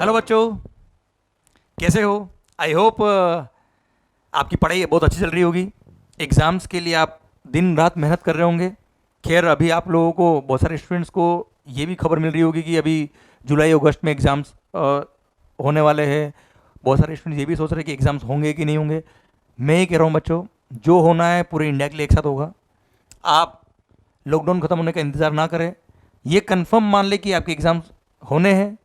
Hello बच्चों, कैसे हो? आई होप आपकी पढ़ाई बहुत अच्छी चल रही होगी। एग्ज़ाम्स के लिए आप दिन रात मेहनत कर रहे होंगे। खैर, अभी आप लोगों को, बहुत सारे स्टूडेंट्स को ये भी खबर मिल रही होगी कि अभी जुलाई अगस्त में एग्ज़ाम्स होने वाले हैं। बहुत सारे स्टूडेंट्स ये भी सोच रहे हैं कि एग्ज़ाम्स होंगे कि नहीं होंगे। मैं ये कह रहा हूँ बच्चों, जो होना है पूरे इंडिया के लिए एक साथ होगा। आप लॉकडाउन ख़त्म होने का इंतज़ार ना करें, ये कंफर्म मान लें कि आपके एग्ज़ाम्स होने हैं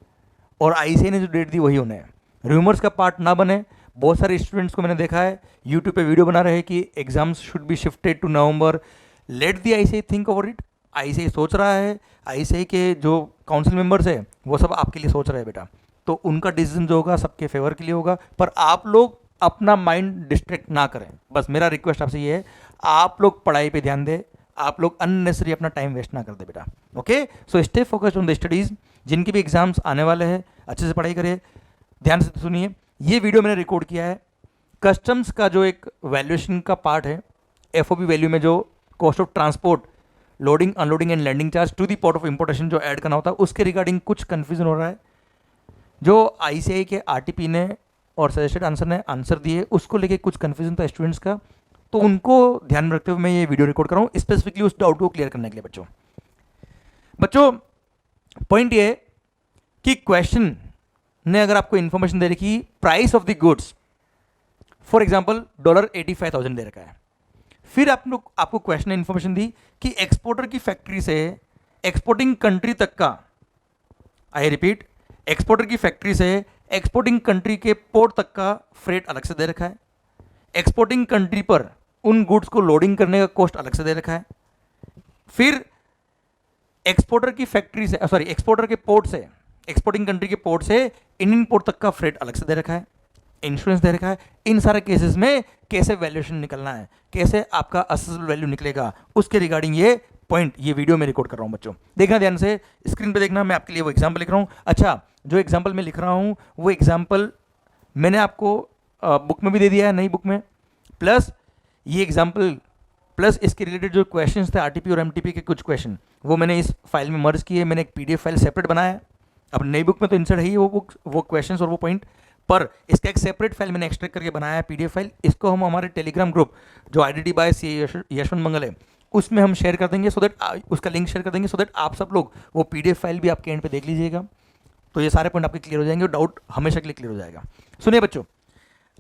और आईसीआई ने जो डेट दी वही होने हैं। रूमर्स का पार्ट ना बने। बहुत सारे स्टूडेंट्स को मैंने देखा है यूट्यूब पे वीडियो बना रहे हैं कि exams should be shifted to November. Let the ICI think over it. ICI सोच रहा है, आईसीआई के जो काउंसिल मेंबर्स है वो सब आपके लिए सोच रहे हैं बेटा। तो उनका डिसीजन जो होगा सबके फेवर के लिए होगा, पर आप लोग अपना माइंड डिस्ट्रैक्ट ना करें। बस मेरा रिक्वेस्ट आपसे ये है, आप लोग पढ़ाई पे ध्यान दें, आप लोग अननेसेसरी अपना टाइम वेस्ट ना कर दे बेटा। Okay, so stay focused on the studies. जिनके भी एग्जाम्स आने वाले हैं अच्छे से पढ़ाई करिए। ध्यान से सुनिए, ये वीडियो मैंने रिकॉर्ड किया है कस्टम्स का जो एक वैल्यूएशन का पार्ट है, एफओबी वैल्यू में जो cost of transport, loading unloading and landing charge to the port of importation जो ऐड करना होता है, उसके रिगार्डिंग कुछ कंफ्यूजन हो रहा है। जो आईसीआई के आरटीपी ने और सजेस्टेड आंसर ने आंसर दिए, उसको लेके कुछ कंफ्यूजन था स्टूडेंट्स का, तो उनको ध्यान में रखते हुए मैं ये वीडियो रिकॉर्ड कर रहा हूँ स्पेसिफिकली उस डाउट को क्लियर करने के लिए। बच्चों पॉइंट ये कि क्वेश्चन ने अगर आपको इंफॉर्मेशन दे रखी, price of the goods for example $85,000 दे रखा है, फिर आपको क्वेश्चन ने इंफॉर्मेशन दी कि एक्सपोर्टर की फैक्ट्री से एक्सपोर्टिंग कंट्री तक का, आई रिपीट, एक्सपोर्टर की फैक्ट्री से एक्सपोर्टिंग कंट्री के पोर्ट तक का फ्रेट अलग से दे रखा है। एक्सपोर्टिंग कंट्री पर उन गुड्स को लोडिंग करने का कॉस्ट अलग से दे रखा है। फिर एक्सपोर्टर की फैक्ट्री से, सॉरी, एक्सपोर्टर के पोर्ट से, एक्सपोर्टिंग कंट्री के पोर्ट से इंडियन पोर्ट तक का फ्रेट अलग से दे रखा है, इंश्योरेंस दे रखा है। इन सारे केसेस में कैसे वैल्यूएशन निकलना है, कैसे आपका असेसेबल वैल्यू निकलेगा, उसके रिगार्डिंग ये पॉइंट, ये वीडियो में रिकॉर्ड कर रहा हूं बच्चों। देखना ध्यान से, स्क्रीन पे देखना, मैं आपके लिए वो एग्जाम्पल लिख रहा हूं। अच्छा, जो एग्जाम्पल मैं लिख रहा हूं वो एग्जाम्पल मैंने आपको बुक में भी दे दिया है, नई बुक में, प्लस ये एग्जाम्पल प्लस इसके रिलेटेड जो क्वेश्चंस थे आरटीपी और एमटीपी के कुछ क्वेश्चन, वो मैंने इस फाइल में मर्ज किए। मैंने एक पीडीएफ फाइल सेपरेट बनाया है। अब नई बुक में तो इंसर्ट है ही वो क्वेश्चंस और वो पॉइंट, पर इसका एक सेपरेट फाइल मैंने एक्सट्रैक्ट करके बनाया है, पीडीएफ फाइल। इसको हम हमारे टेलीग्राम ग्रुप जो आईडीटी बाय सी यशवंत मंगल है उसमें हम शेयर कर देंगे, सो दैट उसका लिंक शेयर कर देंगे, सो दैट आप सब लोग वो पीडीएफ फाइल भी आपके एंड पे देख लीजिएगा। तो ये सारे पॉइंट आपके क्लियर हो जाएंगे और डाउट हमेशा के लिए क्लियर हो जाएगा। सुनिए बच्चों,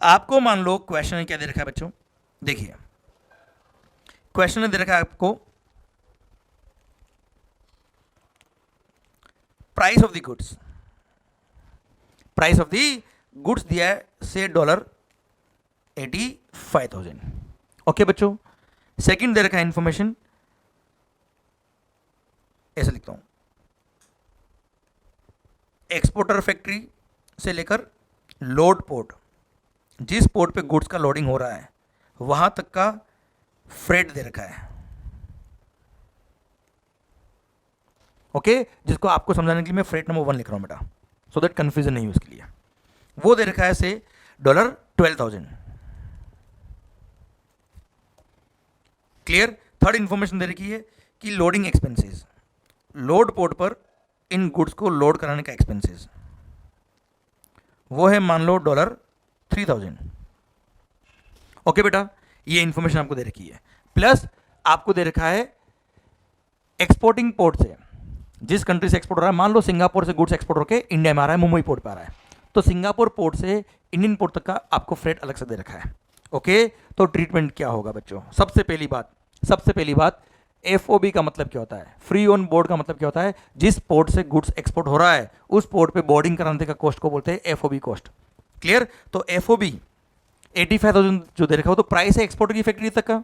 आपको मान लो क्वेश्चन क्या दे रखा है बच्चों, देखिए क्वेश्चन ने दे रखा है आपको price of the goods, price of the goods दिया है से $85,000। ओके बच्चों, सेकंड दे रखा है इंफॉर्मेशन, ऐसे लिखता हूं, एक्सपोर्टर फैक्ट्री से लेकर लोड पोर्ट, जिस पोर्ट पे गुड्स का लोडिंग हो रहा है वहां तक का फ्रेट दे रखा है। ओके, जिसको आपको समझाने के लिए मैं फ्रेट नंबर 1 लिख रहा हूं बेटा, सो दैट कंफ्यूजन नहीं हो उसके लिए। वो दे रखा है से $12,000। क्लियर। थर्ड इंफॉर्मेशन दे रखी है कि लोडिंग एक्सपेंसेस, लोड पोर्ट पर इन गुड्स को लोड कराने का एक्सपेंसेस, वो है मान लो $3,000। ओके बेटा, ये इंफॉर्मेशन आपको दे रखी है। प्लस आपको दे रखा है एक्सपोर्टिंग पोर्ट से, जिस कंट्री से एक्सपोर्ट हो रहा है, मान लो सिंगापुर से गुड्स एक्सपोर्ट होकर इंडिया में आ रहा है, मुंबई पोर्ट पे आ रहा है, तो सिंगापुर पोर्ट से इंडियन पोर्ट तक का आपको फ्रेट अलग से दे रखा है। ओके, तो ट्रीटमेंट क्या होगा बच्चों? सबसे पहली बात एफओबी का मतलब क्या होता है, फ्री ऑन बोर्ड का मतलब क्या होता है? जिस पोर्ट से गुड्स एक्सपोर्ट हो रहा है उस पोर्ट पे बोर्डिंग कराने का कॉस्ट को बोलते हैं एफओबी कॉस्ट। क्लियर। तो एफओबी 85,000 जो दे रखा हो, तो प्राइस है एक्सपोर्टर की फैक्ट्री तक का,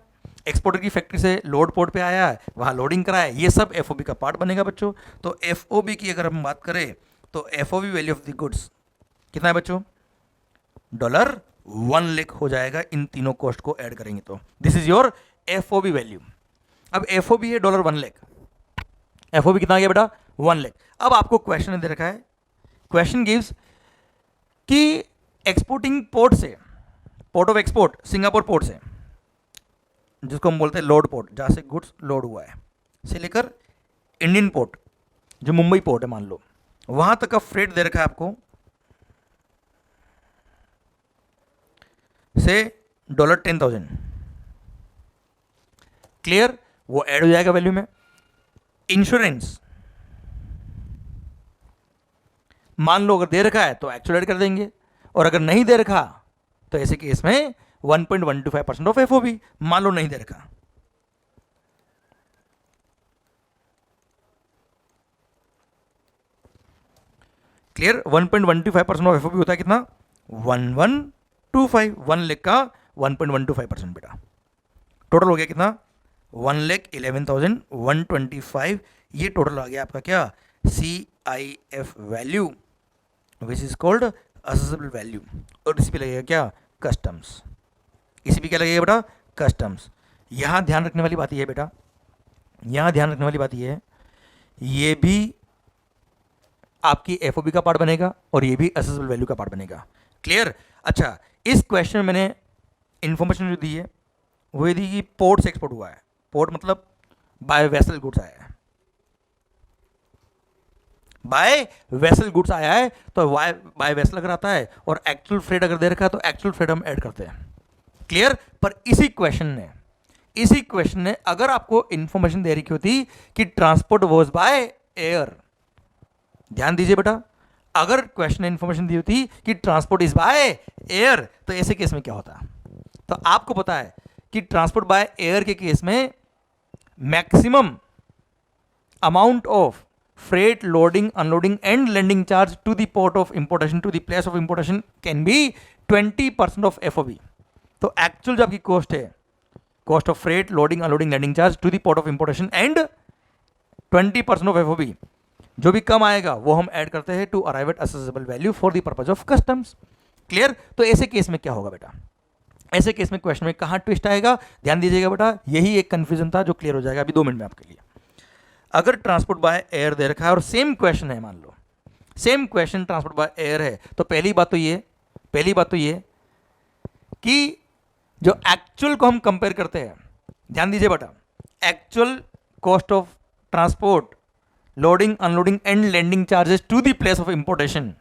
एक्सपोर्टर की फैक्ट्री से लोड पोर्ट पे आया है, वहां लोडिंग कराया है, ये सब एफओबी का पार्ट बनेगा बच्चों। तो एफओबी की अगर हम बात करें तो FOB value of the goods कितना है बच्चों? $1 लाख हो जाएगा इन तीनों कॉस्ट को ऐड करेंगे तो। This is your FOB value. अब एफओबी है $1 लाख, एफओबी कितना आ गया बेटा? 1 लाख। अब आपको क्वेश्चन दे रखा है, क्वेश्चन गिव्स कि एक्सपोर्टिंग पोर्ट से, port of export Singapore port से, जिसको हम बोलते हैं लोड पोर्ट, जहां से गुड्स लोड हुआ है, से लेकर इंडियन पोर्ट जो मुंबई पोर्ट है मान लो, वहां तक का फ्रेट दे रखा है आपको से $10,000, क्लियर, वो ऐड हो जाएगा वैल्यू में। इंश्योरेंस मान लो अगर दे रखा है तो एक्चुअल ऐड कर देंगे, और अगर नहीं दे रखा तो ऐसे केस में 1.125% ऑफ एफओबी, मान लो नहीं दे रखा। क्लियर, 1.125% ऑफ एफओबी होता है कितना, 1125, 1 लाख का 1.125% बेटा। टोटल हो गया कितना, 1,11,125। ये टोटल आ गया आपका क्या, CIF value which is called accessible value. और इसी पे लगेगा क्या, कस्टम्स। इसी पे क्या लगेगा बेटा, कस्टम्स। यहां ध्यान रखने वाली बात यह है बेटा, यहां ध्यान रखने वाली बात यह है, ये भी आपकी एफओबी का पार्ट बनेगा और ये भी असेसेबल वैल्यू का पार्ट बनेगा। क्लियर। अच्छा, इस क्वेश्चन में मैंने इंफॉर्मेशन जो दी है वो ये दी कि पोर्ट से एक्सपोर्ट हुआ है। पोर्ट मतलब बाय वेसल गुड्स आया है, बाय वेसल गुड्स आया है, तो बाय वेसल अगर आता है और एक्चुअल फ्रेट अगर दे रखा है तो एक्चुअल फ्रेट हम ऐड करते हैं। क्लियर। पर इसी क्वेश्चन ने अगर आपको इंफॉर्मेशन दे रखी होती कि ट्रांसपोर्ट वॉज बाय एयर, ध्यान दीजिए बेटा, अगर क्वेश्चन ने इंफॉर्मेशन दी होती कि ट्रांसपोर्ट इज बाय एयर, तो ऐसे केस में क्या होता। तो आपको पता है कि ट्रांसपोर्ट बाय एयर के केस में maximum amount of freight loading unloading and landing charge to the port of importation to the place of importation can be 20% of FOB। तो एक्चुअल जो आपकी कॉस्ट है, cost of freight loading unloading landing charge to the port of importation and 20% of FOB, जो भी कम आएगा वो हम add करते हैं to arrive at assessable value for the purpose of customs. Clear. तो ऐसे केस में क्या होगा बेटा, ऐसे केस में क्वेश्चन में कहां ट्विस्ट आएगा, ध्यान दीजिएगा बेटा, यही एक कंफ्यूजन था जो क्लियर हो जाएगा अभी 2 मिनट में आपके लिए। अगर ट्रांसपोर्ट बाय एयर दे रखा है और सेम क्वेश्चन है, मान लो same question transport by air है, तो पहली बात तो ये कि जो एक्चुअल को हम कंपेयर करते हैं, ध्यान दीजिए बेटा, actual cost of transport loading unloading and landing charges to the place of importation.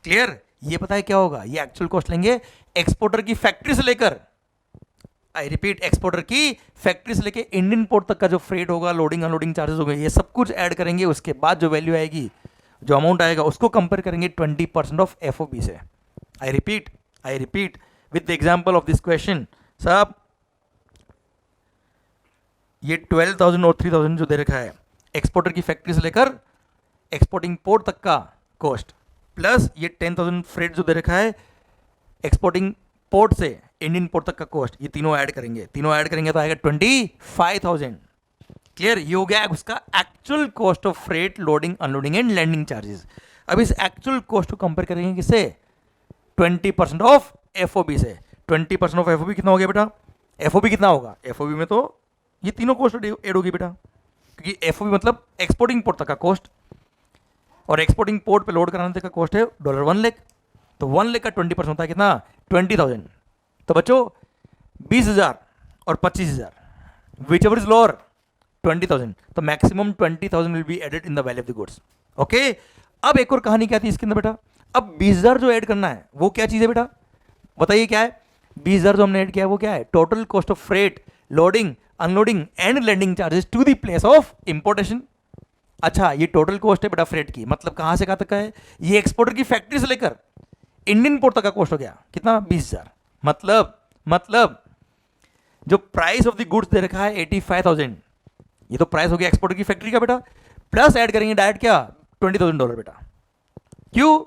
Clear. ये पता है क्या होगा, ये एक्चुअल कॉस्ट लेंगे एक्सपोर्टर की फैक्ट्री से लेकर, आई रिपीट, एक्सपोर्टर की फैक्ट्री से लेके इंडियन पोर्ट तक का जो फ्रेट होगा, लोडिंग अनलोडिंग चार्जेस होंगे, ये सब कुछ ऐड करेंगे। उसके बाद जो वैल्यू आएगी, जो अमाउंट आएगा, उसको कंपेयर करेंगे 20% ऑफ एफओबी से। I repeat with the example of this question. साहब ये 12,000 और 3,000 जो दे रखा है, एक्सपोर्टर की फैक्ट्री से लेकर एक्सपोर्टिंग पोर्ट तक का कॉस्ट, प्लस ये 10,000 फ्रेट जो दे रखा है एक्सपोर्टिंग पोर्ट से इंडियन पोर्ट तक का कॉस्ट, ये तीनों ऐड करेंगे तो आएगा 25,000। क्लियर। ये हो गया उसका actual cost of freight loading unloading and landing charges. अब इस एक्चुअल कॉस्ट को कंपेयर करेंगे किससे, 20% ऑफ एफओबी से। 20% ऑफ एफओबी कितना हो गया बेटा, एफओबी कितना होगा, एफओबी में तो ये तीनों कॉस्ट ऐड होगी बेटा, क्योंकि एफओबी मतलब एक्सपोर्टिंग पोर्ट तक का कॉस्ट, और एक्सपोर्टिंग पोर्ट पे लोड कराने तक का कॉस्ट है $1 लाख, तो 1 लाख का 20% होता है कितना, 20,000। तो बच्चों 20,000 और 25,000, विच एवर इज लोअर 20,000, तो maximum 20,000 will be added in the value of the goods. Okay. अब एक और कहानी क्या थी इसके अंदर बेटा, अब 20,000 जो ऐड करना है वो क्या चीज़ है बेटा, बताइए क्या है। 20,000 जो हमने ऐड किया है वो क्या है, total cost of freight loading unloading and landing charges to the place of importation. अच्छा, ये टोटल कॉस्ट है बेटा फ्रेट की, मतलब कहां से कहां तक का है, ये एक्सपोर्टर की फैक्ट्री से लेकर इंडियन पोर्ट तक का कॉस्ट हो गया कितना, 20,000। मतलब जो प्राइस ऑफ द गुड्स दे रखा है 85,000, ये तो प्राइस हो गया एक्सपोर्टर की फैक्ट्री का बेटा, प्लस ऐड करेंगे डायरेक्ट क्या, $20,000 बेटा। क्यों,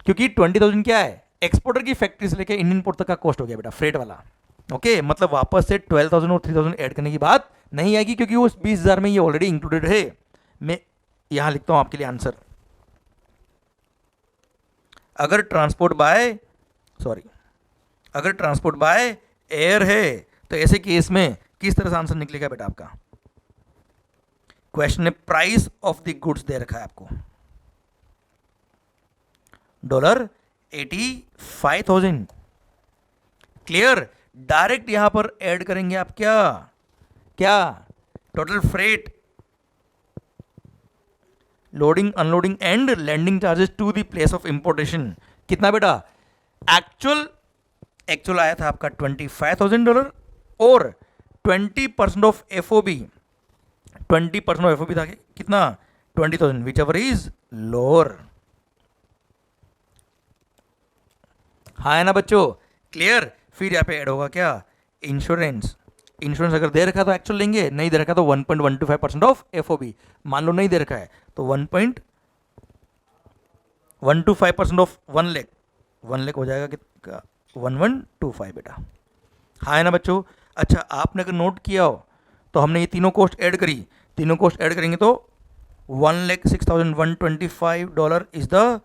क्योंकि 20,000 क्या है, एक्सपोर्टर की फैक्ट्री से लेकर इंडियन पोर्ट तक का कॉस्ट हो गया बेटा फ्रेट वाला। ओके, मतलब वापस से 12,000 और 3,000 ऐड करने की बात नहीं आएगी, क्योंकि वो 20,000 में ये ऑलरेडी इंक्लूडेड है। मैं यहां लिखता हूं आपके लिए आंसर, अगर ट्रांसपोर्ट बाय एयर है तो ऐसे केस में किस तरह से आंसर निकलेगा बेटा आपका। क्वेश्चन में प्राइस ऑफ द गुड्स दे रखा है आपको $85,000। क्लियर। डायरेक्ट यहां पर ऐड करेंगे आप क्या total freight loading unloading and landing charges to the place of importation, कितना बेटा, एक्चुअल एक्चुअल आया था आपका $25,000 और 20% ऑफ FOB, 20% ऑफ FOB था कितना 20,000, विच एवर इज लोअर। हाँ है ना बच्चों, क्लियर। फिर यहाँ पे ऐड होगा क्या, इंश्योरेंस। इंश्योरेंस अगर दे रखा है तो एक्चुअल लेंगे, नहीं दे रखा तो 1.125% ऑफ FOB। मान लो नहीं दे रखा है तो 1.125% ऑफ 1 लाख, 1 लाख हो जाएगा कितना 1125 बेटा। हाँ है ना बच्चों। अच्छा आपने अगर नोट किया हो तो हमने ये तीनों कॉस्ट ऐड करी, तीनों कॉस्ट ऐड करेंगे तो $1,06,125 is the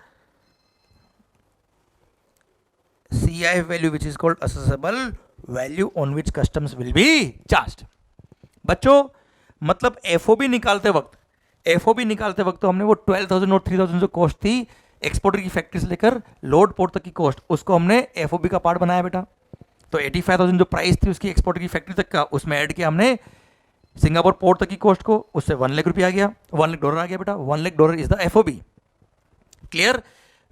CIF value which is called assessable value on which customs will be charged। बच्चों मतलब FOB निकालते वक्त तो हमने वो 12,000 और 3,000 जो कॉस्ट थी एक्सपोर्टर की फैक्ट्री से लेकर लोड पोर्ट तक की कॉस्ट, उसको हमने FOB का पार्ट बनाया बेटा। तो 85,000 जो प्राइस थी उसकी एक्सपोर्टर की फैक्ट्री तक का, उसमें ऐड किया हमने सिंगापुर पोर्ट तक की कॉस्ट को, उससे $1 लाख आ गया, $1 लाख आ गया बेटा। $1 lakh is the FOB, clear.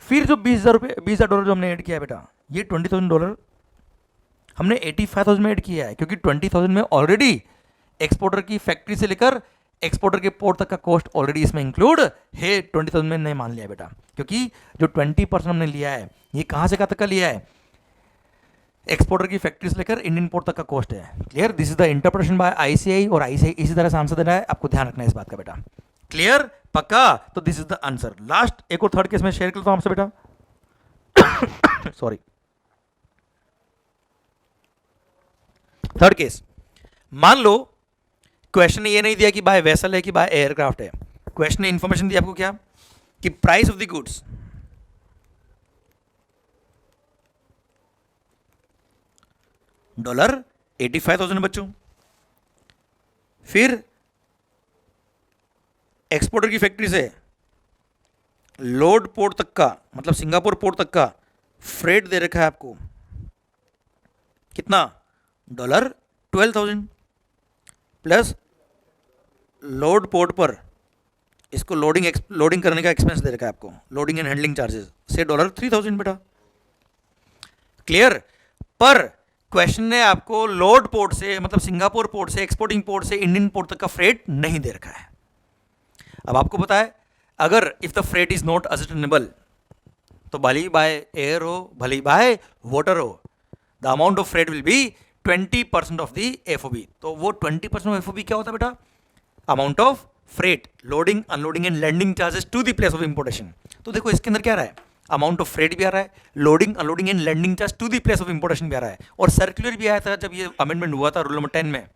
फिर जो $20,000 जो हमने ऐड किया बेटा, ये $20,000 हमने 85,000 में ऐड किया है, क्योंकि 20,000 में ऑलरेडी एक्सपोर्टर की फैक्ट्री से लेकर एक्सपोर्टर के पोर्ट तक का कॉस्ट ऑलरेडी इसमें इंक्लूड है। 20,000 में नहीं मान लिया बेटा, क्योंकि जो 20% हमने लिया है ये कहाँ से कहाँ तक का लिया है, एक्सपोर्टर की फैक्ट्री से लेकर इंडियन पोर्ट तक का कॉस्ट है। Clear, this is the interpretation by ICAI, और ICAI इसी तरह से आंसर देना है, आपको ध्यान रखना है इस बात का बेटा। क्लियर, पक्का। तो this is the answer. Last एक और थर्ड केस में शेयर करता हूं आपसे बेटा। सॉरी, थर्ड केस, मान लो क्वेश्चन ने ये नहीं दिया कि बाय वेसल है कि बाय एयरक्राफ्ट है, क्वेश्चन ने इंफॉर्मेशन दी आपको क्या, कि प्राइस ऑफ द गुड्स $85,000 बच्चों। फिर एक्सपोर्टर की फैक्ट्री से लोड पोर्ट तक का, मतलब सिंगापुर पोर्ट तक का फ्रेट दे रखा है आपको कितना, $12,000 प्लस लोड पोर्ट पर इसको लोडिंग करने का एक्सपेंस दे रखा है आपको, लोडिंग एंड हैंडलिंग चार्जेस से $3,000 बेटा। क्लियर, पर क्वेश्चन ने आपको लोड पोर्ट से, मतलब सिंगापुर पोर्ट से, एक्सपोर्टिंग पोर्ट से इंडियन पोर्ट तक का फ्रेट नहीं दे रखा है। अब आपको पता है अगर if the freight is not ascertainable, तो भले ही बाय एयर हो भले ही बाय वाटर हो, the amount of freight will be 20% of the FOB। तो वो 20% ऑफ FOB क्या होता है बेटा, amount of freight, loading unloading and landing charges to the place of importation. तो देखो इसके अंदर क्या रहा है, अमाउंट ऑफ फ्रेट भी आ रहा है, loading unloading and landing charge to the place of importation भी आ रहा है, और सर्कुलर भी आया था जब ये अमेंडमेंट हुआ था रूल नंबर 10 में,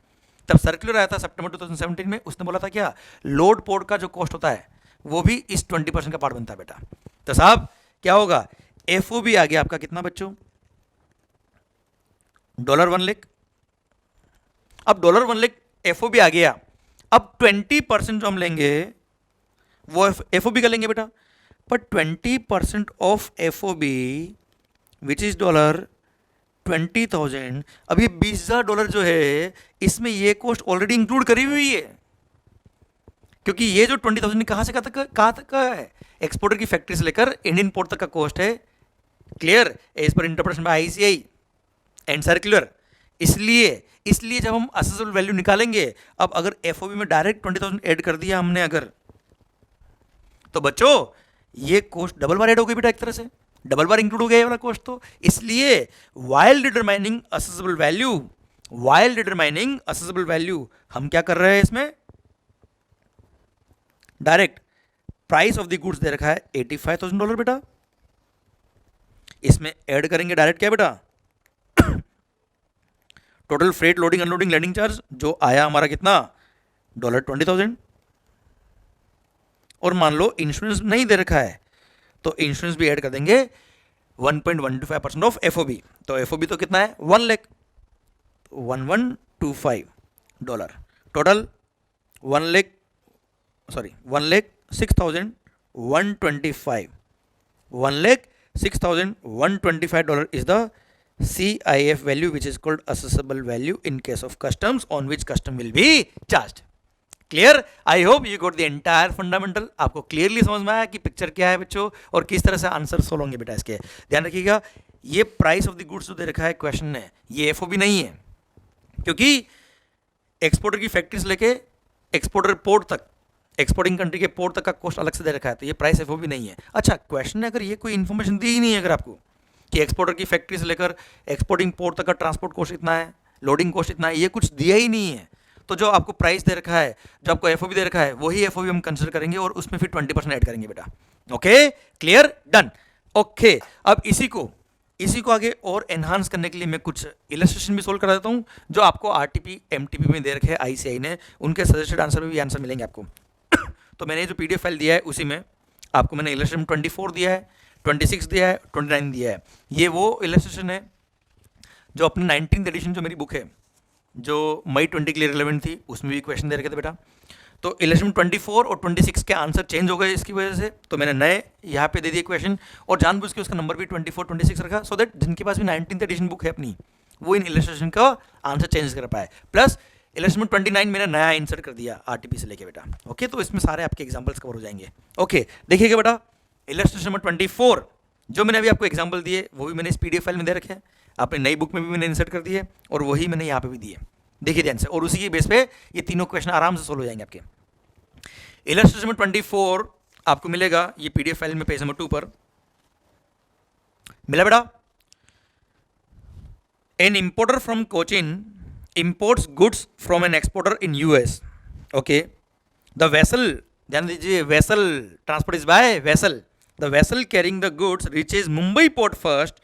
तब सर्कुलर आया था सितंबर 2017 में, उसने बोला था क्या, लोड पोर्ट का जो कॉस्ट होता है वो भी इस 20% का पार्ट बनता है बेटा। तो साहब क्या होगा, FOB आ गया आपका कितना बच्चों, $1 लाख। अब $1 लाख FOB आ गया, अब 20% जो हम लेंगे वो FOB का लेंगे बेटा, पर 20% ऑफ FOB विच इज $20,000। अब ये $20,000 जो है इसमें ये कॉस्ट ऑलरेडी इंक्लूड करी हुई है, क्योंकि ये जो 20,000 कहाँ से कहाँ तक का है, एक्सपोर्टर की फैक्ट्री से लेकर इंडियन पोर्ट तक का कॉस्ट है। Clear, as per interpretation by ICAI and circular. इसलिए जब हम असेसेबल वैल्यू निकालेंगे, अब अगर FOB में डायरेक्ट 20,000 ऐड कर दिया हमने अगर, तो बच्चों ये कॉस्ट डबल बार ऐड हो गई बेटा, एक तरह से डबल बार इंक्लूड हो गया ये वाला कॉस्ट। तो इसलिए व्हाइल डिटरमाइनिंग असेसेबल वैल्यू हम क्या कर रहे हैं, इसमें direct price of the goods दे रखा है $85,000 बेटा, इसमें ऐड करेंगे डायरेक्ट क्या बेटा, total freight loading unloading landing charge जो आया हमारा कितना, $20,000। और मान लो इंश्योरेंस नहीं दे रखा है तो इंश्योरेंस भी ऐड कर देंगे 1.125% ऑफ FOB। तो FOB तो कितना है, 1 lakh, $1125, total 1,06,125, $1,06,125 is the CIF value which is called assessable value in case of customs on which custom will be charged। Clear, I hope you got the entire fundamental. आपको clearly समझ में आया कि picture क्या है बच्चों और किस तरह से आंसर सोल्व होंगे बेटा इसके। ध्यान रखिएगा ये प्राइस ऑफ द गुड्स जो दे रखा है क्वेश्चन ने, ये एफओबी नहीं है, क्योंकि एक्सपोर्टर की फैक्ट्री से लेके एक्सपोर्टर पोर्ट तक, एक्सपोर्टिंग कंट्री के पोर्ट तक का कॉस्ट अलग से दे रखा है, तो ये प्राइस एफओबी नहीं है। अच्छा, क्वेश्चन ने अगर ये कोई इन्फॉर्मेशन दी ही नहीं है अगर आपको कि एक्सपोर्टर की फैक्ट्री से लेकर एक्सपोर्टिंग पोर्ट तक का ट्रांसपोर्ट कॉस्ट इतना है, लोडिंग कॉस्ट इतना है, ये कुछ दिया ही नहीं है, तो जो आपको प्राइस दे रखा है, जो आपको एफओबी दे रखा है, वही एफओबी हम कंसिडर करेंगे और उसमें फिर 20% ऐड करेंगे बेटा। Okay, clear, done. ओके, अब इसी को आगे और एनहांस करने के लिए मैं कुछ इलस्ट्रेशन भी सोल्व करा देता हूँ, जो आपको आरटीपी एमटीपी में दे रखे हैं आईसीआई ने, उनके सजेस्टेड आंसर में भी आंसर मिलेंगे आपको। तो मैंने जो पीडीएफ फाइल दिया है उसी में आपको मैंने इलस्ट्रेशन 24 दिया है, 26 दिया है, 29 दिया है। ये वो इलस्ट्रेशन है जो अपने 19th एडिशन जो मेरी बुक है, जो मई 20 के लिए रिलेवेंट थी, उसमें भी क्वेश्चन दे रखे थे बेटा। तो इलेक्शन 24 और 26 के आंसर चेंज हो गए इसकी वजह से, तो मैंने नए यहाँ पे दे दिए क्वेश्चन, और जानबूझ के उसका नंबर भी 24 26 रखा, सो दैट जिनके पास भी 19th एडिशन बुक है अपनी, वो इन इलस्ट्रेशन का आंसर चेंज कर पाए। प्लस इलेक्शन 29 मैंने नया इंसर्ट कर दिया आरटीपी से लेके बेटा। ओके, तो इसमें सारे आपके एग्जाम्पल्स कवर हो जाएंगे। ओके, देखिएगा बेटा, इलस्ट्रेशन नंबर 24 जो मैंने अभी आपको एग्जाम्पल दिए वो भी मैंने इस पीडीएफ फाइल में दे रखे हैं, अपनी नई बुक में भी मैंने इंसर्ट कर दिए, और वही मैंने यहाँ पे भी दिए। देखिए ध्यान से, और उसी की बेस पे ये तीनों क्वेश्चन आराम से सोल्व हो जाएंगे आपके। इलस्ट्रेशन नंबर 24 आपको मिलेगा ये पीडीएफ फाइल में पेज नंबर 2 पर मिला बेटा। An importer from Cochin imports goods from an exporter in US. Okay, the vessel, ध्यान दीजिए, vessel transport is by vessel. The vessel carrying the goods reaches Mumbai port first,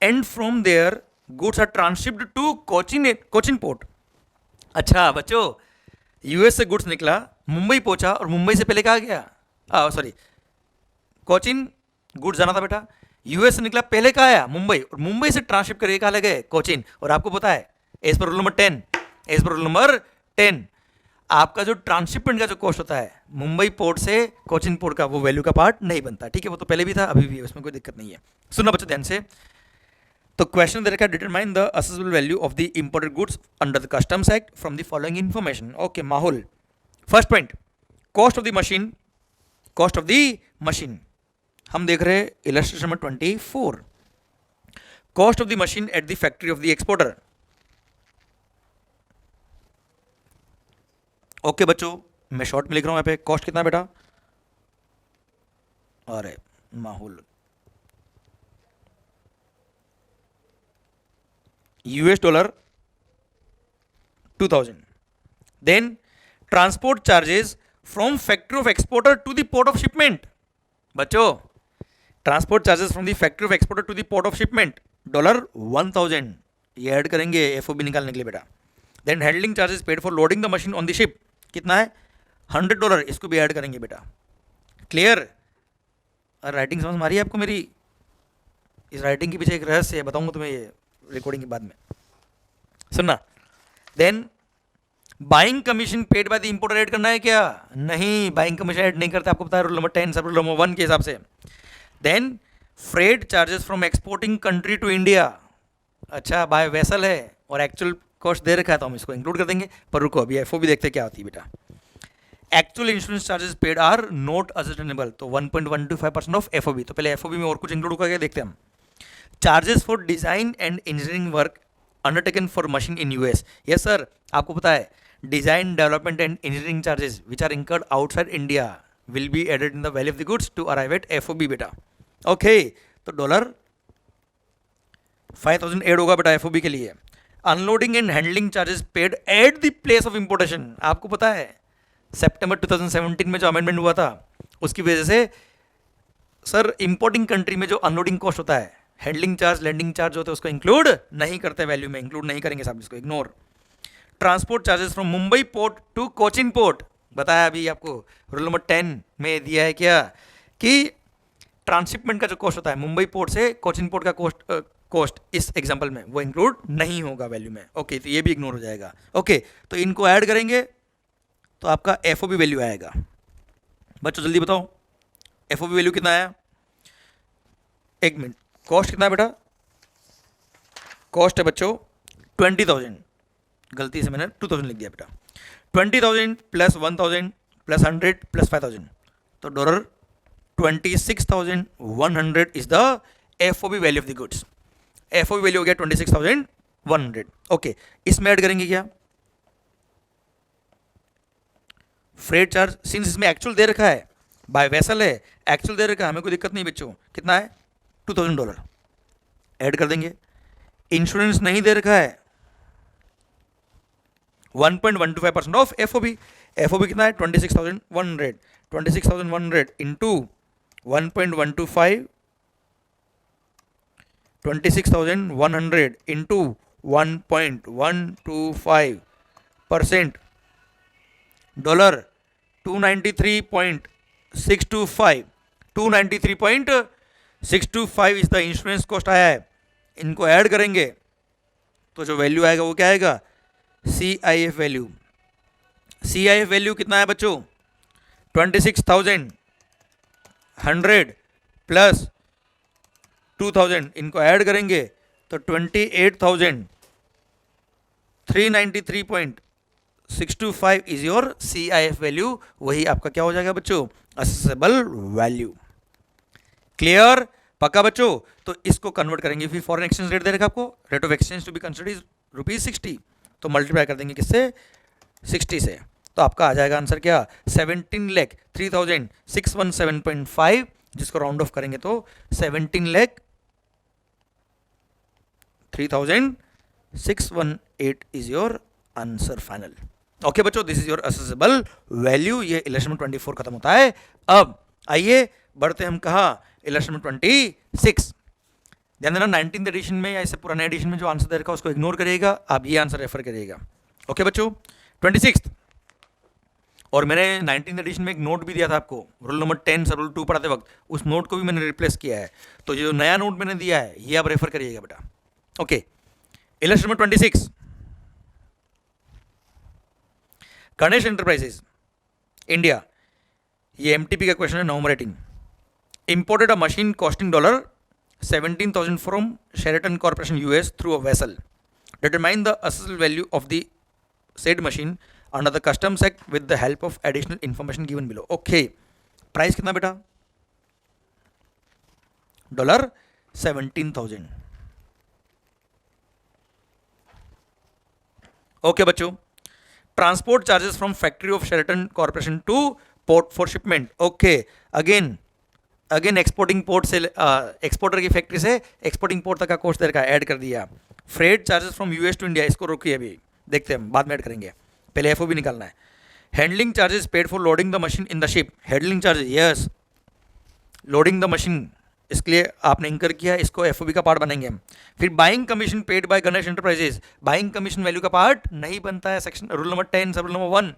and from there goods are transshipped to Cochin port. अच्छा बच्चों, US से goods निकला, मुंबई पहुंचा, और मुंबई से पहले कहाँ गया, सॉरी कोचिन गुड्स जाना था बेटा, यूएस से निकला पहले कहाँ आया, मुंबई, और मुंबई से ट्रांसशिप करके कहाँ लगे, कोचिन। और आपको पता है एज पर रूल नंबर 10 आपका जो ट्रांसशिपमेंट का जो कॉस्ट होता है मुंबई पोर्ट से कोचिन पोर्ट का, वो वैल्यू का पार्ट नहीं बनता। ठीक है, वो तो पहले भी था, अभी भी है, उसमें कोई दिक्कत नहीं है। सुनना बच्चों ध्यान से, तो क्वेश्चन दे रखा है, determine the assessable value of the imported goods under the customs act from the following information. Okay माहौल, first point, cost of the machine, cost of the machine हम देख रहे हैं illustration number 24, cost of the machine at the factory of the exporter. Okay बच्चों, मैं short में लिख रहा हूं यहाँ पे, कॉस्ट कितना बेटा, अरे माहौल $2000, then transport charges from factory of exporter to the port of shipment. बच्चों, transport charges from the factory of exporter to the port of shipment $1000, ये ऐड करेंगे एफओबी निकालने के लिए बेटा। Then handling charges paid for loading the machine on the ship, कितना है $100, इसको भी ऐड करेंगे बेटा। क्लियर, राइटिंग समझ मारी है आपको मेरी? इस राइटिंग के पीछे एक रहस्य है, बताऊंगा तुम्हें ये रिकॉर्डिंग के बाद में, सुनना। Then buying commission paid by the importer add करना है क्या? नहीं, बाइंग कमीशन ऐड नहीं करते, आपको पता है rule number 10 sub rule number 1 के हिसाब से। Then freight charges from exporting country to India, अच्छा बाय वेसल है और एक्चुअल कॉस्ट दे रखा है तो हम इसको इंक्लूड कर देंगे, पर रुको अभी एफओ भी देखते क्या होती है बेटा। Actual insurance charges paid are not assessable, तो 1.125% ऑफ एफओबी, तो पहले एफओबी में और कुछ इंक्लूड होगा क्या देखते हैं हम। Charges for design and engineering work undertaken for machine in US, yes sir, आपको पता है design development and engineering charges which are incurred outside India will be added in the value of the goods to arrive at FOB बेटा। Okay, तो $5000 add होगा बेटा FOB के लिए। Unloading and handling charges paid at the place of importation, आपको पता है सितंबर 2017 में जो अमेंडमेंट हुआ था उसकी वजह से सर इंपोर्टिंग कंट्री में जो अनलोडिंग कॉस्ट होता है, हैंडलिंग चार्ज लैंडिंग चार्ज होता है, उसको इंक्लूड नहीं करते, वैल्यू में इंक्लूड नहीं करेंगे साहब, इसको ignore. Transport charges from Mumbai port to Cochin port, बताया अभी आपको रूल नंबर 10 में दिया है क्या कि ट्रांसशिपमेंट का जो कॉस्ट होता है मुंबई पोर्ट से कोचिन पोर्ट का कॉस्ट इस एग्जांपल में वो इंक्लूड नहीं होगा वैल्यू में। ओके, तो ये भी इग्नोर हो जाएगा। ओके, तो इनको ऐड करेंगे तो आपका एफओबी वैल्यू आएगा। बच्चों जल्दी बताओ एफओबी वैल्यू कितना आया, एक मिनट। कॉस्ट कितना है बेटा, कॉस्ट है बच्चों 20,000, गलती से मैंने 2000 लिख दिया बेटा। 20,000 प्लस 1,000 प्लस 100 प्लस 5,000, तो $26,100 is the FOB value of the goods. F O value हो गया 26,100। ओके, इसमें ऐड करेंगे क्या, फ्रेट चार्ज, सिंस इसमें एक्चुअल दे रखा है, बाय वेसल है, एक्चुअल दे रखा है, हमें कोई दिक्कत नहीं बच्चों, कितना है $2,000, ऐड कर देंगे। इंश्योरेंस नहीं दे रखा है, 1.125% ऑफ एफओबी, एफओबी कितना है 26,100, 26,100 into 1.125, 26,100 into 1.125% dollar, 293.625, 293.625 is the insurance cost आया है। इनको ऐड करेंगे तो जो वैल्यू आएगा वो क्या आएगा, C I F value. C I F value कितना है बच्चों, 26,100 प्लस 2,000, इनको ऐड करेंगे तो 28,393.625 is your C I F value. वही आपका क्या हो जाएगा बच्चों, असेसेबल वैल्यू। क्लियर, पक्का बच्चों। तो इसको कन्वर्ट करेंगे, फिर फॉरेन एक्सचेंज रेट दे रखा आपको, rate of exchange to be considered is ₹60, तो मल्टीप्लाई कर देंगे किससे, 60 से, तो आपका आ जाएगा आंसर क्या, 17,03,617.5, जिसको राउंड ऑफ करेंगे तो 17,03,618 is your answer final. Okay बच्चों, this is your assessable value. ये इलेक्शन में 24 खत्म होता है। अब आइए बढ़ते हम कहा, इलेक्शन में 26। ध्यान देना 19th एडिशन में या इससे पुराने एडिशन में जो आंसर दे रखा है उसको इग्नोर करिएगा, आप ये आंसर रेफर करिएगा। ओके बच्चों, 26। और मैंने 19th एडिशन में एक नोट भी दिया था आपको, रूल नंबर 10 से रूल 2 पढ़ाते वक्त, उस नोट को भी मैंने रिप्लेस किया है, तो ये जो नया नोट मैंने दिया है ये आप रेफर करिएगा बेटा। Okay, election number 26, Ganesh enterprises India, ये एमटीपी का क्वेश्चन है, नवंबर 18। imported a machine costing $17,000 from Sheraton Corporation US through a vessel. Determine the assessed value of the said machine under the Customs Act with the help of additional information given below. Okay, price कितना बेटा, $17,000। Okay बच्चों, transport charges from factory of Sheraton Corporation to port for shipment. Okay, again exporting port से, exporter की factory से exporting port तक का cost का add कर दिया। Freight charges from US to India, इसको रोकिए, अभी देखते हैं, बाद में ऐड करेंगे, पहले एफओ भी निकालना है। Handling charges paid for loading the machine in the ship, handling charges, yes, loading the machine, इसके लिए आपने इंकर किया, इसको एफओबी का पार्ट बनाएंगे हम। फिर buying commission paid by Ganesh Enterprises, buying commission value का पार्ट नहीं बनता है, section rule number 10 sub rule number 1।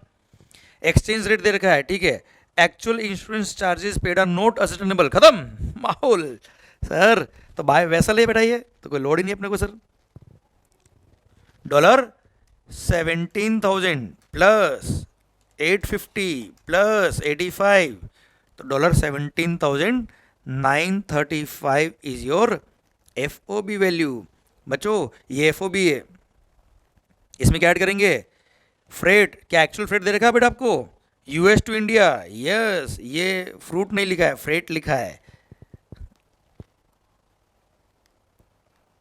Exchange rate दे रखा है, ठीक है, actual insurance charges paid are not ascertainable, खत्म माहौल। सर तो बाय वैसल है बेटा, ये तो कोई लोड ही नहीं अपने को सर। $17,000 प्लस 850 प्लस 85, तो $17,935 इज योर एफओबी वैल्यू। बच्चों ये एफओबी है, इसमें क्या ऐड करेंगे, फ्रेट, क्या एक्चुअल फ्रेट दे रखा है बेटा आपको, यूएस टू इंडिया, यस, ये फ्रूट नहीं लिखा है, फ्रेट लिखा है,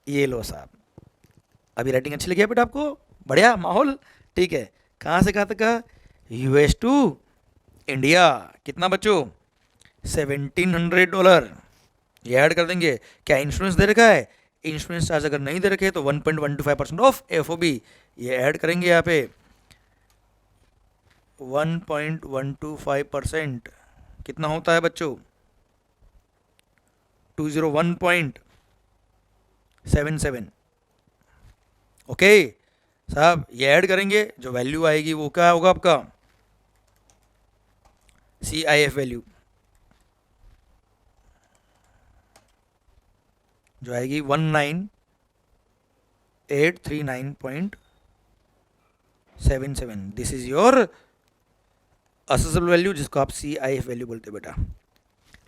ये लो साहब। अभी राइटिंग अच्छी लगी है बेटा आपको, बढ़िया माहौल, ठीक है। कहाँ से कहाँ तक का, यूएस टू इंडिया, कितना बच्चों, $1,700, ये ऐड कर देंगे। क्या इंश्योरेंस दे रखा है, इंश्योरेंस चार्ज अगर नहीं दे रखे तो 1.125% ऑफ एफओबी, ये ऐड करेंगे यहाँ पे 1.125%, कितना होता है बच्चों, 201.77। ओके साहब, ये ऐड करेंगे, जो वैल्यू आएगी वो क्या होगा आपका, सी आई एफ वैल्यू जो आएगी 19,839.77। This is your assessable value, जिसको आप सी आई एफ वैल्यू बोलते हैं बेटा।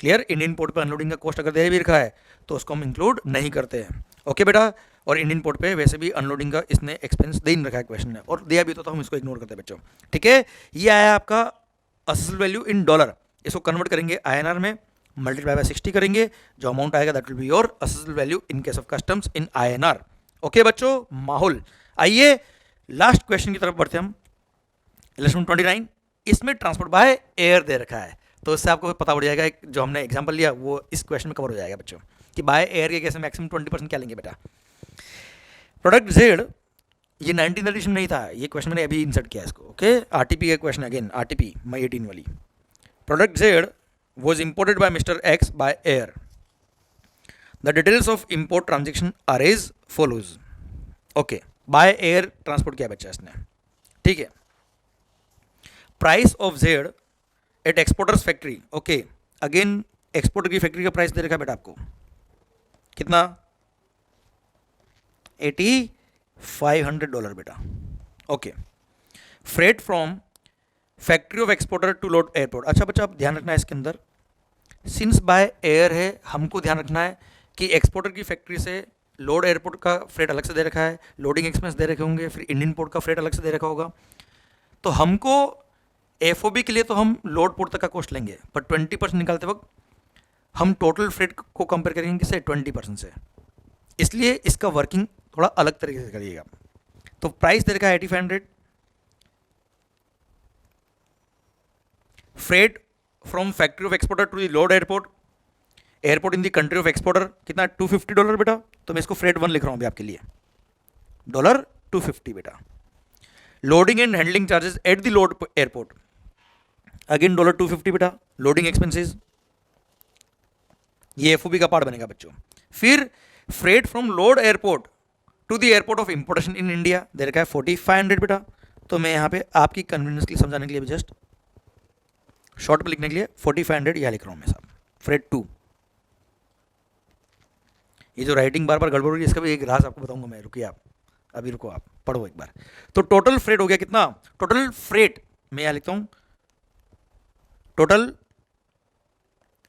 क्लियर, इंडियन पोर्ट पे अनलोडिंग का कॉस्ट अगर दे भी रखा है तो उसको हम इंक्लूड नहीं करते हैं। ओके बेटा, और इंडियन पोर्ट पे वैसे भी अनलोडिंग का इसने एक्सपेंस दे नहीं रखा है क्वेश्चन में, और दिया भी तो हम इसको इग्नोर करते हैं बच्चों। ठीक है, ये आया आपका असेसेबल वैल्यू इन डॉलर, इसको कन्वर्ट करेंगे आईएनआर में, मल्टीप्लाई बाय 60 करेंगे, जो अमाउंट आएगा that will be your assessable value in case of customs in INR। Okay बच्चों, माहौल। आइए लास्ट क्वेश्चन की तरफ बढ़ते हम। इलेक्शन 29, इसमें ट्रांसपोर्ट बाय एयर दे रखा है, तो इससे आपको पता पड़ जाएगा जो हमने एग्जाम्पल लिया वो इस क्वेश्चन में कवर हो जाएगा बच्चों, कि बाय एयर के केस में मैक्सिमम 20% क्या लेंगे बेटा। प्रोडक्ट जेड, ये 19th एडिशन में नहीं था, ये क्वेश्चन मैंने अभी इंसर्ट किया इसको। ओके, आरटीपी का क्वेश्चन अगेन, आरटीपी मई 18 वाली। Product Z was imported by Mr. X by air. The details of import transaction are as follows. Okay, by air transport किया बच्चा इसने, ठीक है। Price of Z at exporter's factory. Okay, again exporter की factory का price दे रखा है बेटा आपको, कितना, $8,500 बेटा। Okay, freight from factory of exporter to load airport. अच्छा बच्चा, आप ध्यान रखना है इसके अंदर, सिंस बाय एयर है, हमको ध्यान रखना है कि एक्सपोर्टर की फैक्ट्री से लोड एयरपोर्ट का फ्रेट अलग से दे रखा है, लोडिंग एक्सपेंस दे रखे होंगे, फिर इंडियन पोर्ट का फ्रेट अलग से दे रखा होगा। तो हमको FOB के लिए तो हम लोड पोर्ट तक का कॉस्ट लेंगे, पर 20% निकालते वक्त हम टोटल फ्रेट को कंपेयर करेंगे किससे, 20% से। इसलिए इसका वर्किंग थोड़ा अलग तरीके से करिएगा। तो प्राइस दे रखा है 8500, freight from factory of exporter to the load airport, airport in the country of exporter, कितना, $250 बेटा। तो मैं इसको फ्रेट 1 लिख रहा हूं अभी आपके लिए, $250 बेटा। Loading and handling charges at the load airport, again $250 बेटा। लोडिंग एक्सपेंसेस, ये FOB का पार्ट बनेगा बच्चों। फिर freight from load airport to the airport of importation in India दे रखा है 4500 बेटा। तो मैं यहाँ पे आपकी कन्वीनियंस के लिए समझाने के लिए जस्ट शॉर्ट पे लिखने के लिए 4500 यह लिख रहा हूं मैं साहब, फ्रेट 2। ये जो राइटिंग बार बार गड़बड़ हो रही है, इसका भी एक राज आपको बताऊंगा मैं, रुकिए आप, अभी रुको, आप पढ़ो एक बार। तो टोटल फ्रेट हो गया कितना, टोटल फ्रेट मैं यहां लिखता हूं, total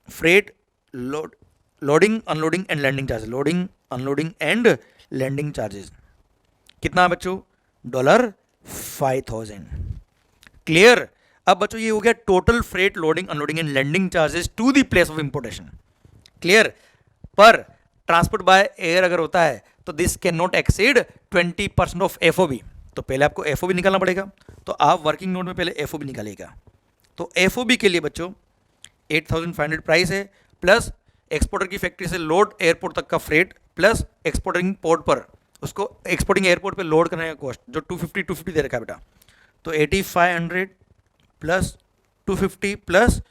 freight loading unloading and landing charges, loading unloading and landing charges कितना बच्चों, $5000। क्लियर। अब बच्चों ये हो गया total freight loading unloading and landing charges to the place of importation. Clear. पर ट्रांसपोर्ट बाय एयर अगर होता है तो this can not exceed 20% of FOB। तो पहले आपको FOB निकालना पड़ेगा, तो आप वर्किंग नोट में पहले FOB निकालिएगा। तो FOB के लिए बच्चों 8500 प्राइस है, प्लस एक्सपोर्टर की फैक्ट्री से लोड एयरपोर्ट तक का फ्रेट, प्लस एक्सपोर्टिंग पोर्ट पर उसको एक्सपोर्टिंग एयरपोर्ट पे लोड करने का कॉस्ट जो 250 दे रखा है बेटा। तो 8500 प्लस 250 प्लस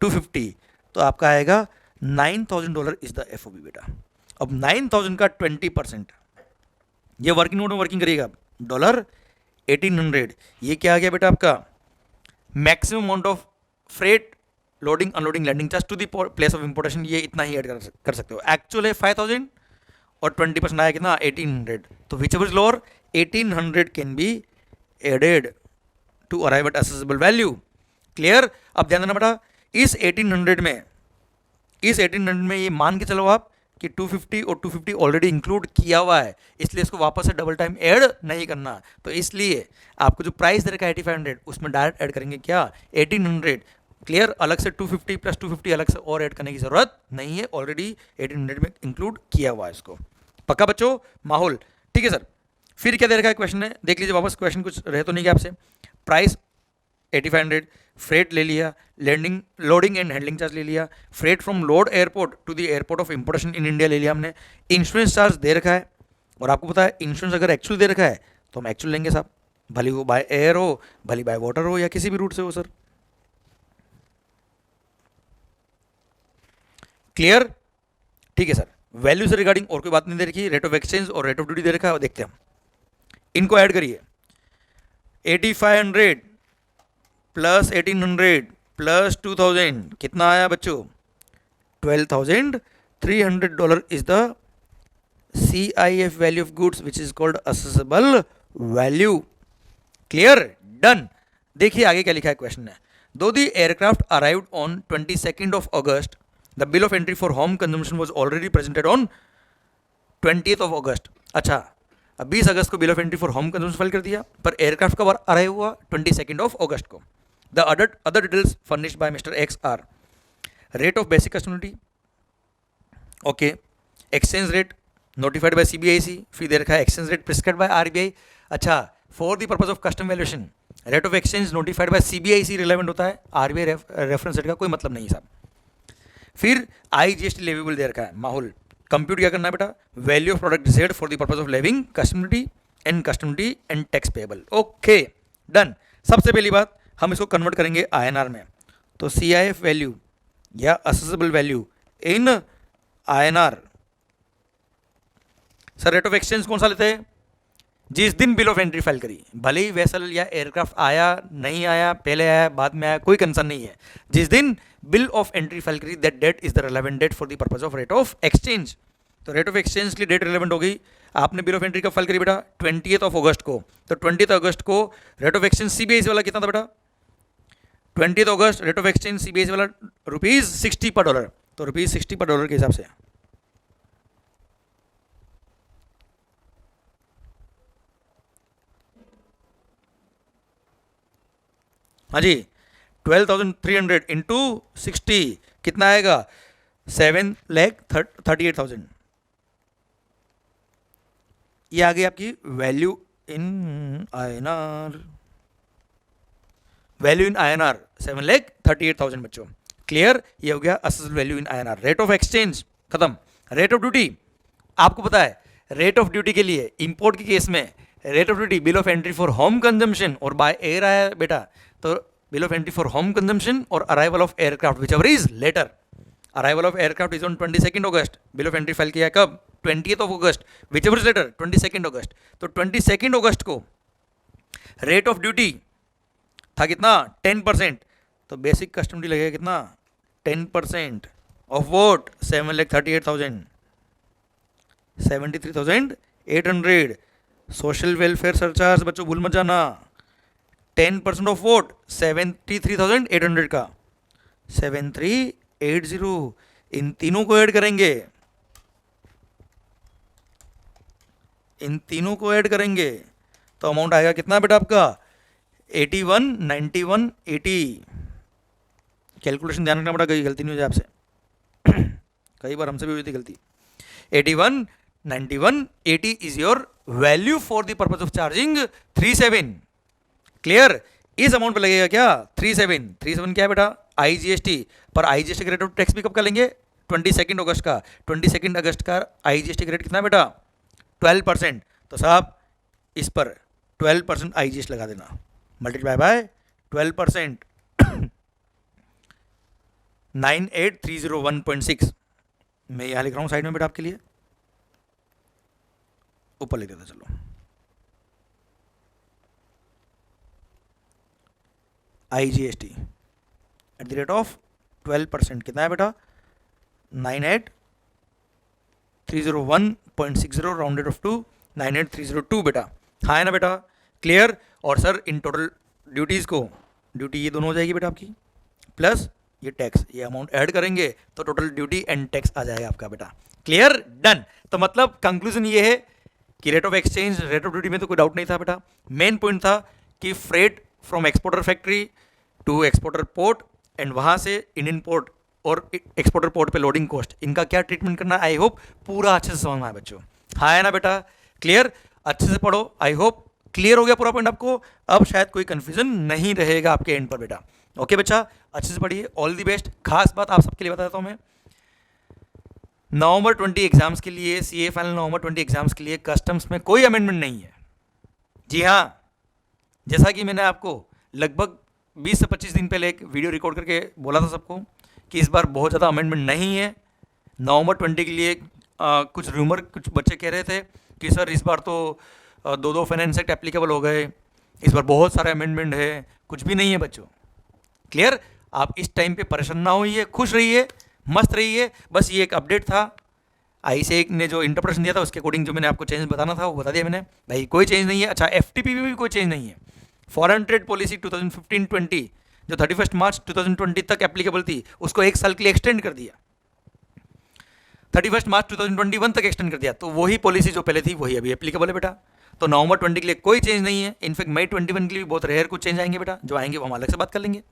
250, तो आपका आएगा $9000 इज द FOB बेटा। अब 9000 का 20%, ये वर्किंग नोट में वर्किंग करिएगा, $1800। ये क्या आ गया बेटा आपका, maximum amount of freight loading unloading landing charge to the place of importation, ये इतना ही ऐड कर सकते हो। एक्चुअल है 5000 और 20% आया कितना, 1800। तो whichever is lower, 1800 can be added to arrive at assessable value. Clear. अब ध्यान देना बेटा, इस 1800 में ये मान के चलो आप कि 250 और 250 ऑलरेडी इंक्लूड किया हुआ है, इसलिए इसको वापस से डबल टाइम ऐड नहीं करना। तो इसलिए आपको जो प्राइस दे रखा है 8500, उसमें डायरेक्ट ऐड करेंगे क्या, 1800। क्लियर। अलग से 250 प्लस 250 अलग से और ऐड करने की जरूरत नहीं है, ऑलरेडी 1800 में इंक्लूड किया हुआ है इसको। पक्का बच्चों, माहौल ठीक है सर। फिर क्या दे रखा है क्वेश्चन ने, देख लीजिए वापस, क्वेश्चन कुछ रह तो नहीं गया आपसे। प्राइस 8500, फ्रेट ले लिया, landing loading and handling charge ले लिया, freight from load airport to the airport of importation in India ले लिया हमने, इंश्योरेंस चार्ज दे रखा है, और आपको पता है इंश्योरेंस अगर एक्चुअल दे रखा है तो हम एक्चुअल लेंगे साहब, भले वो बाय एयर हो, भले बाय वाटर हो, या किसी भी रूट से हो सर। क्लियर। ठीक है सर। वैल्यू से रिगार्डिंग और कोई बात नहीं दे रखी, रेट ऑफ एक्सचेंज और रेट ऑफ ड्यूटी दे रखा है, देखते हैं हम, इनको ऐड करिए। 8500 प्लस 1800 प्लस 2000 कितना आया बच्चों, $12,300 is the CIF value of goods which is called accessible value. Clear, done. देखिए आगे क्या लिखा है क्वेश्चन में, दो the aircraft arrived on 22nd of August, the bill of entry for home consumption was already presented on 20th of August। अच्छा, अब 20 अगस्त को bill of entry for home consumption file कर दिया, पर एयरक्राफ्ट कब अराइव हुआ, 22nd of August को। The other details furnished by mister X R, rate of basic custom duty, okay, exchange rate notified by CBIC, फिर दे रखा है exchange rate prescribed by RBI. अच्छा, for the purpose of custom valuation rate of exchange notified by CBIC relevant होता है, RBI reference rate का कोई मतलब नहीं है साहब। फिर आईजीएसटी लेवेबल दे रखा है, माहौल कंप्यूट क्या करना है बेटा, value of product decide for the purpose of levying custom duty and tax payable. Okay done. सबसे पहली बात हम इसको कन्वर्ट करेंगे आईएनआर में, तो सीआईएफ वैल्यू या accessible value in INR. Sir rate of exchange कौन सा लेते हैं, जिस दिन बिल ऑफ एंट्री फाइल करी, भले ही वेसल या एयरक्राफ्ट आया नहीं आया, पहले आया बाद में आया, कोई कंसर्न नहीं है, जिस दिन बिल ऑफ एंट्री फाइल करी that date is the relevant date for the purpose of rate of exchange. तो रेट ऑफ एक्सचेंज की डेट रिलेवेंट हो गई। आपने बिल ऑफ एंट्री कब फाइल करी बेटा, 20th of अगस्त को, तो 20th अगस्त को रेट ऑफ एक्सचेंज सीबीआईसी वाला कितना था बेटा, 20th August rate of exchange CBIC वाला ₹60 पर डॉलर, तो ₹60 पर डॉलर के हिसाब से हाँ जी 12,300 इंटू 60 कितना आएगा, 7,38,000। ये आ गई आपकी value in INR, value in INR 7,38,000 बच्चों। क्लियर, ये हो गया assessed value in INR. Rate of exchange खत्म। रेट ऑफ ड्यूटी आपको पता है, रेट ऑफ ड्यूटी के लिए इंपोर्ट के केस में rate of duty bill of entry for home consumption और बाय एयर आया बेटा, तो bill of entry for home consumption और arrival of aircraft whichever is later. Arrival of aircraft is on 22 August, bill of entry file किया कब, 20th of August, whichever is later 22 August. तो 22 अगस्त को rate of duty था कितना, 10%, तो basic customary लगेगा कितना, 10% of vote, 7,38,000, 73,800। Social welfare surcharge बच्चों भूल मत जाना, 10% ऑफ वोट 73,800 का, 7380, इन तीनों को ऐड करेंगे, इन तीनों को ऐड करेंगे तो अमाउंट आएगा कितना बेटा आपका, 81, 91, 80। कैलकुलेशन ध्यान रखना पड़ा, कहीं गलती नहीं हो जाए आपसे कई बार हमसे भी हुई थी गलती। 81, 91, 80 is your value for the purpose of charging 37। Clear, इस अमाउंट पे लगेगा क्या, 37 क्या है बेटा, आईजीएसटी। पर आईजीएसटी का रेट ऑफ टैक्स भी कब का लेंगे, 22 अगस्त का। 22 अगस्त का आईजीएसटी का रेट कितना बेटा, 12%। तो साहब इस पर 12% आईजीएसटी लगा देना, मल्टीप्लाई बाय 12%, 98,301.6। मैं यहाँ लिख रहा हूँ साइड में बेटा आपके लिए, ऊपर लिख देता चलो, IGST at the rate of 12% कितना है बेटा, 98,301.60 राउंडेड ऑफ टू 98,302 बेटा। हाँ है ना बेटा, क्लियर। और सर इन टोटल ड्यूटीज़ को, ड्यूटी ये दोनों हो जाएगी बेटा आपकी, प्लस ये टैक्स, ये अमाउंट ऐड करेंगे तो टोटल ड्यूटी एंड टैक्स आ जाएगा आपका बेटा। Clear, done. तो मतलब कंक्लूजन ये है कि rate of exchange, rate of duty में तो कोई डाउट नहीं था बेटा। मेन पॉइंट था कि freight from exporter factory to exporter port and वहाँ से इंडियन पोर्ट और एक्सपोर्टर पोर्ट पे लोडिंग कॉस्ट, इनका क्या ट्रीटमेंट करना है। आई होप पूरा अच्छे से समझ में आया बच्चों। हाँ है ना बेटा, क्लियर, अच्छे से पढ़ो। आई होप क्लियर हो गया पूरा पॉइंट आपको। अब शायद कोई कंफ्यूजन नहीं रहेगा आपके एंड पर बेटा। ओके बच्चा, अच्छे से पढ़िए, ऑल दी बेस्ट। खास बात आप सबके लिए बता देता हूँ मैं, नवंबर 20 एग्जाम्स के लिए, सीए फाइनल नवंबर 20 एग्जाम्स के लिए कस्टम्स में कोई अमेंडमेंट नहीं है। जी हाँ, जैसा कि मैंने आपको लगभग 20 से 25 दिन पहले एक वीडियो रिकॉर्ड करके बोला था सबको कि इस बार बहुत ज़्यादा अमेंडमेंट नहीं है। नवंबर 20 के लिए कुछ रूमर, कुछ बच्चे कह रहे थे कि सर इस बार तो 2 फाइनेंस एक्ट एप्लीकेबल हो गए, इस बार बहुत सारे अमेंडमेंट है। कुछ भी नहीं है बच्चों, क्लियर। आप इस टाइम पे परेशान ना होइए, खुश रहिए, मस्त रहिए। बस ये एक अपडेट था, आईसीए ने जो इंटरप्रेशन दिया था उसके अकॉर्डिंग जो मैंने आपको चेंज बताना था वो बता दिया मैंने। भाई कोई चेंज नहीं है। अच्छा, एफटीपी में भी कोई चेंज नहीं है। फॉरेन ट्रेड पॉलिसी 2015-20 जो 31 मार्च 2020 तक एप्लीकेबल थी, उसको 1 साल के लिए एक्सटेंड कर दिया, 31 मार्च 2021 तक एक्सटेंड कर दिया। तो वही पॉलिसी जो पहले थी वही अभी एप्लीकेबल है बेटा। तो नवंबर 20 के लिए कोई चेंज नहीं है। इनफैक्ट मई 21 के लिए भी बहुत रेयर कुछ चेंज आएंगे बेटा, जो आएंगे वो हम अलग से बात कर लेंगे।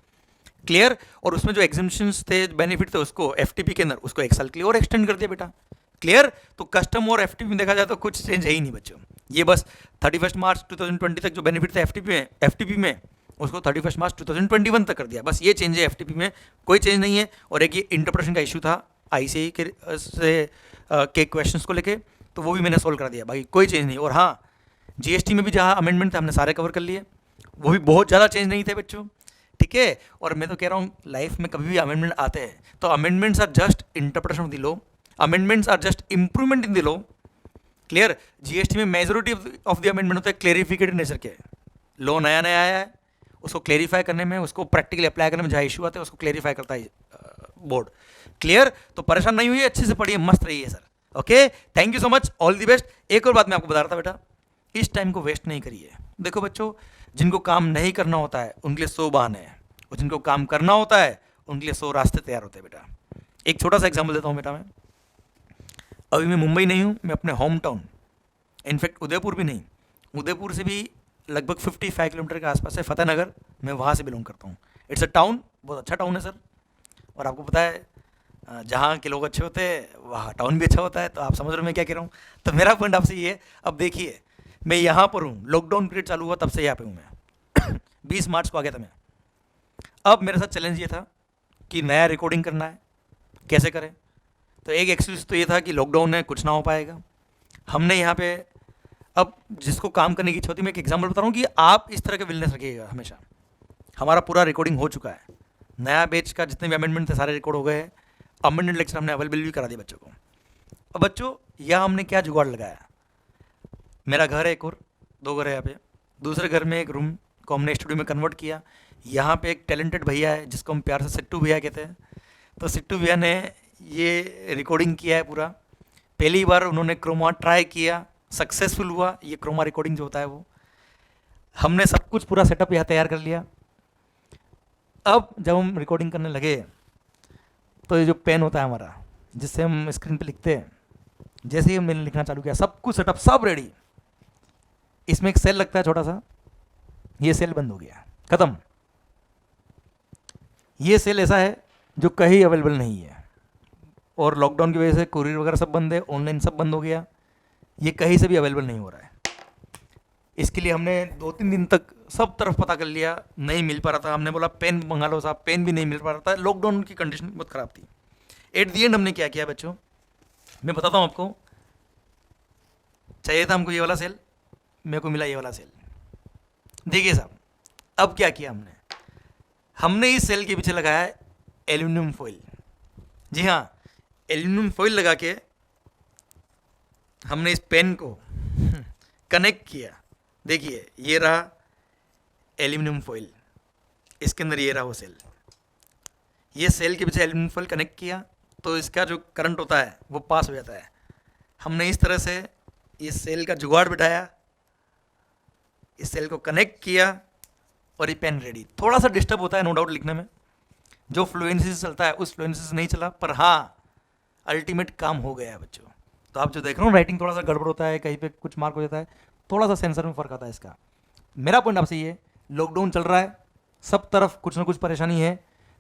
क्लियर। और उसमें जो एग्जामिशंस थे, बेनिफिट थे, उसको एफटीपी के अंदर उसको 1 साल के लिए और एक्सटेंड कर दिया बेटा। क्लियर। तो कस्टम और एफटीपी में देखा जाए तो कुछ चेंज है ही नहीं बच्चों। ये बस 31 मार्च 2020 तक जो बेनिफिट था एफटीपी में उसको 31 मार्च 2021 तक कर दिया। बस ये चेंज है, एफटीपी में कोई चेंज नहीं है। और एक ये इंटरप्रेशन का इशू था आईसीआई के क्वेश्चंस को लेके, तो वो भी मैंने सोल्व करा दिया, भाई कोई चेंज नहीं। और हाँ, जीएसटी में भी जहाँ अमेंडमेंट थे हमने सारे कवर कर लिए, वो भी बहुत ज़्यादा चेंज नहीं थे बच्चों, ठीक है। और मैं तो कह रहा हूँ लाइफ में कभी भी अमेंडमेंट आते हैं तो amendments are just interpretation of the law, amendments are just improvement in the law. Clear. GST में मेजोरिटी ऑफ द अमेंडमेंट होता है क्लेरिफिकेटिव नेचर के। लॉ नया नया आया है, उसको क्लेरिफाई करने में, उसको प्रैक्टिकली अप्लाई करने में जहाँ इशू आते हैं उसको क्लेरिफाई करता है बोर्ड। क्लियर। तो परेशान नहीं हुई, अच्छे से पढ़िए, मस्त रहिए sir. Okay, thank you so much, all the best. एक और बात मैं आपको बता रहा था बेटा, इस टाइम को वेस्ट नहीं करिए। देखो बच्चों, जिनको काम नहीं करना होता है उनके लिए 100 बहाने हैं, और जिनको काम करना होता है उनके लिए 100 रास्ते तैयार होते हैं बेटा। एक छोटा सा एग्जाम्पल देता हूँ बेटा। मैं अभी मैं मुंबई नहीं हूँ, मैं अपने होम टाउन, इनफैक्ट उदयपुर भी नहीं, उदयपुर से भी लगभग 55 किलोमीटर के आसपास है फतेहनगर, मैं वहाँ से बिलोंग करता हूँ। इट्स अ टाउन, बहुत अच्छा टाउन है सर। और आपको पता है जहाँ के लोग अच्छे होते हैं वहाँ टाउन भी अच्छा होता है, तो आप समझ रहे हो मैं क्या कह रहा हूँ। तो मेरा पॉइंट आपसे ये है, अब देखिए मैं यहाँ पर हूँ, लॉकडाउन पीरियड चालू हुआ तब से यहाँ पे हूँ मैं 20 मार्च को आ गया था मैं। अब मेरे साथ चैलेंज ये था कि नया रिकॉर्डिंग करना है, कैसे करें। तो एक एक्सक्यूज तो ये था कि लॉकडाउन है, कुछ ना हो पाएगा। हमने यहाँ पे, अब जिसको काम करने की इच्छा होती है, मैं एक एग्जाम्पल बता रहा हूँ कि आप इस तरह के विलनेस रखिएगा हमेशा। हमारा पूरा रिकॉर्डिंग हो चुका है, नया बैच का जितने भी अमेंडमेंट थे सारे रिकॉर्ड हो गए हैं, अमेंडेड लेक्चर हमने अवेलेबल भी करा दिया बच्चों को। अब बच्चों यहाँ हमने क्या जुगाड़ लगाया, मेरा घर है एक और 2 घर है यहाँ पे, दूसरे घर में एक रूम को हमने स्टूडियो में कन्वर्ट किया। यहाँ पे एक टैलेंटेड भैया है जिसको हम प्यार से सिट्टू भैया कहते हैं। तो सिट्टू भैया ने ये रिकॉर्डिंग किया है पूरा, पहली बार उन्होंने क्रोमा ट्राई किया, सक्सेसफुल हुआ ये क्रोमा रिकॉर्डिंग जो होता है वो। हमने सब कुछ पूरा सेटअप यहाँ तैयार कर लिया। अब जब हम रिकॉर्डिंग करने लगे तो ये जो पेन होता है हमारा जिससे हम स्क्रीन पे लिखते हैं, जैसे ही मैंने लिखना चालू किया सब कुछ सेटअप सब रेडी, इसमें एक सेल लगता है छोटा सा, ये सेल बंद हो गया, खत्म। ये सेल ऐसा है जो कहीं अवेलेबल नहीं है, और लॉकडाउन की वजह से कुरियर वगैरह सब बंद है, ऑनलाइन सब बंद हो गया, ये कहीं से भी अवेलेबल नहीं हो रहा है। इसके लिए हमने 2-3 दिन तक सब तरफ पता कर लिया, नहीं मिल पा रहा था। हमने बोला पेन मंगा लो साहब, पेन भी नहीं मिल पा रहा था, लॉकडाउन की कंडीशन बहुत ख़राब थी। एट दी एंड हमने क्या किया बच्चों, मैं बताता हूँ आपको। चाहिए था हमको ये वाला सेल, मेरे को मिला ये वाला सेल। देखिए साहब, अब क्या किया हमने इस सेल के पीछे लगाया एल्यूमिनियम फॉइल। जी हाँ, एल्यूमिनियम फॉइल लगा के हमने इस पेन को कनेक्ट किया। देखिए ये रहा एल्यूमिनियम फॉइल, इसके अंदर ये रहा वो सेल। ये सेल के पीछे एल्यूमिनियम फॉइल कनेक्ट किया तो इसका जो करंट होता है वो पास हो जाता है। हमने इस तरह से इस सेल का जुगाड़ बिठाया, इस सेल को कनेक्ट किया और ये पेन रेडी। थोड़ा सा डिस्टर्ब होता है नो डाउट लिखने में, जो फ्लुएंसी से चलता है उस फ्लुएंसी से नहीं चला, पर हाँ अल्टीमेट काम हो गया है बच्चों। तो आप जो देख रहे हो राइटिंग थोड़ा सा गड़बड़ होता है, कहीं पे कुछ मार्क हो जाता है, थोड़ा सा सेंसर में फ़र्क आता है इसका। मेरा पॉइंट आपसे ये, लॉकडाउन चल रहा है, सब तरफ कुछ ना कुछ परेशानी है,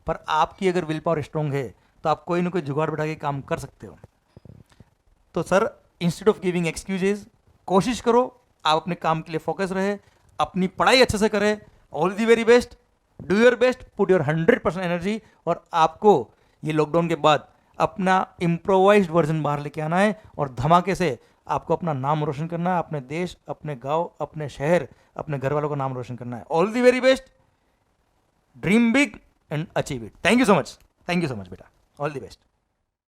पर आपकी अगर विल पावर स्ट्रॉन्ग है तो आप कोई ना कोई जुगाड़ बैठा के काम कर सकते हो। तो sir instead of giving excuses, कोशिश करो आप अपने काम के लिए फोकस रहे, अपनी पढ़ाई अच्छे से करें। All the very best, do your best, put your 100% energy, और आपको ये लॉकडाउन के बाद अपना इम्प्रोवाइज्ड वर्जन बाहर लेके आना है और धमाके से आपको अपना नाम रोशन करना है, अपने देश, अपने गांव, अपने शहर, अपने घर वालों का नाम रोशन करना है। All the very best, dream big and achieve it. Thank you so much बेटा, ऑल दी बेस्ट।